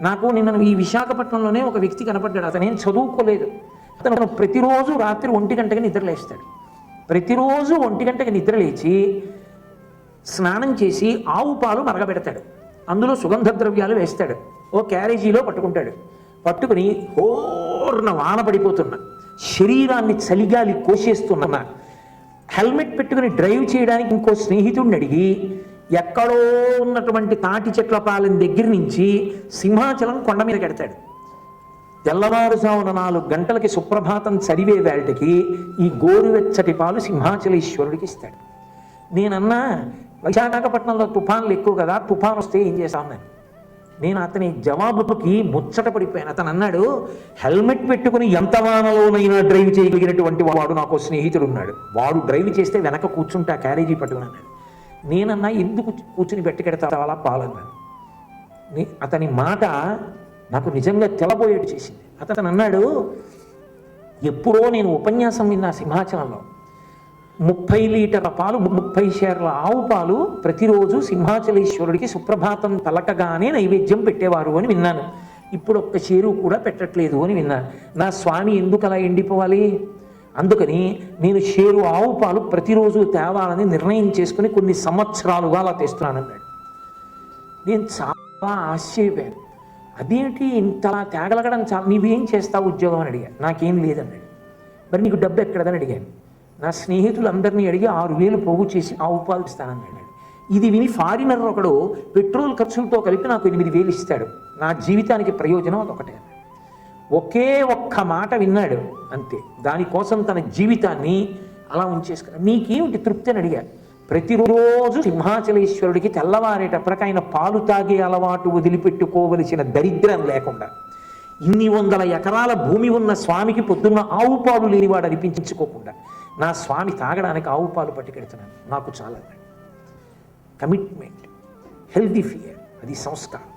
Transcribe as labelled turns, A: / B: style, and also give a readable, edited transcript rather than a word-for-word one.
A: నాకు నిన్న ఈ విశాఖపట్నంలోనే ఒక వ్యక్తి కనపడ్డాడు. అతనేం చదువుకోలేదు. అతను ప్రతిరోజు రాత్రి 1 గంటకి నిద్రలేస్తాడు. ప్రతిరోజు 1 గంటకి నిద్రలేచి స్నానం చేసి ఆవు పాలు మరగబెడతాడు. అందులో సుగంధ ద్రవ్యాలు వేస్తాడు. ఓ క్యారేజీలో పట్టుకుంటాడు. పట్టుకుని హోర్న వాన పడిపోతున్నా, శరీరాన్ని చలిగాలి కోసేస్తున్నా, హెల్మెట్ పెట్టుకుని డ్రైవ్ చేయడానికి ఇంకో స్నేహితుడిని అడిగి ఎక్కడో ఉన్నటువంటి తాటి చెట్ల పాలెం దగ్గర నుంచి సింహాచలం కొండ మీద కడతాడు. తెల్లవారుజామున 4 గంటలకి సుప్రభాతం చదివే వేళకి ఈ గోరువెచ్చటి పాలు సింహాచలేశ్వరుడికి ఇస్తాడు. నేనన్నా, విశాఖపట్నంలో తుఫాన్లు ఎక్కువ కదా, తుఫాన్ వస్తే ఏం చేస్తాను? నేను అతని జవాబుకి ముచ్చట పడిపోయాను. అతను అన్నాడు, హెల్మెట్ పెట్టుకుని ఎంత వానలోనైనా డ్రైవ్ చేయగలిగినటువంటి వాడు నాకు స్నేహితుడు ఉన్నాడు. వాడు డ్రైవ్ చేస్తే వెనక కూర్చుంటా క్యారేజీ పట్టుకుని అన్నాడు. నేనన్నా, ఎందుకు కూర్చుని పెట్టుకెడతావు అలా పాలన్నాను. అతని మాట నాకు నిజంగా తెలబోయేట్టు చేసింది. అతను అన్నాడు, ఎప్పుడో నేను ఉపన్యాసం విన్నా సింహాచలంలో, 30 లీటర్ల పాలు 30 షేర్ల ఆవు పాలు ప్రతిరోజు సింహాచలేశ్వరుడికి సుప్రభాతం పలకగానే నైవేద్యం పెట్టేవారు అని విన్నాను. ఇప్పుడు ఒక్క షేరు కూడా పెట్టట్లేదు అని విన్నాను. నా స్వామి ఎందుకు అలా ఎండిపోవాలి? అందుకని నేను షేరు ఆవు పాలు ప్రతిరోజు తేవాలని నిర్ణయం చేసుకుని కొన్ని సంవత్సరాలుగా అలా తెస్తున్నానన్నాడు. నేను చాలా ఆశ్చర్యపోయాను. అదేంటి ఇంతలా తేగలగడం? చాలా, నీవేం చేస్తావు ఉద్యోగం అని అడిగాను. నాకేం లేదన్నాడు. మరి నీకు డబ్బు ఎక్కడదని అడిగాను. నా స్నేహితులందరినీ అడిగి 6,000 పోగు చేసి ఆవు పాలు ఇస్తానన్నాడు. ఇది విని ఫారినర్ ఒకడు పెట్రోల్ ఖర్చులతో కలిపి నాకు 8,000 ఇస్తాడు. నా జీవితానికి ప్రయోజనం అదొకటే. ఒకే ఒక్క మాట విన్నాడు అంతే. దానికోసం తన జీవితాన్ని అలా ఉంచేసుకున్నాడు. నీకేమిటి తృప్తి అని అడిగాడు. ప్రతిరోజు సింహాచలేశ్వరుడికి తెల్లవారేటప్పటికి ఆయన పాలు తాగే అలవాటు వదిలిపెట్టుకోవలసిన దరిద్రం లేకుండా, ఇన్ని 100 ఎకరాల భూమి ఉన్న స్వామికి పొద్దున్న ఆవు పాలు లేనివాడు అనిపించుకోకుండా నా స్వామి తాగడానికి ఆవు పాలు పట్టుకెడుతున్నాను. నాకు చాలా కమిట్మెంట్, హెల్దీ ఫియర్, అది సంస్కారం.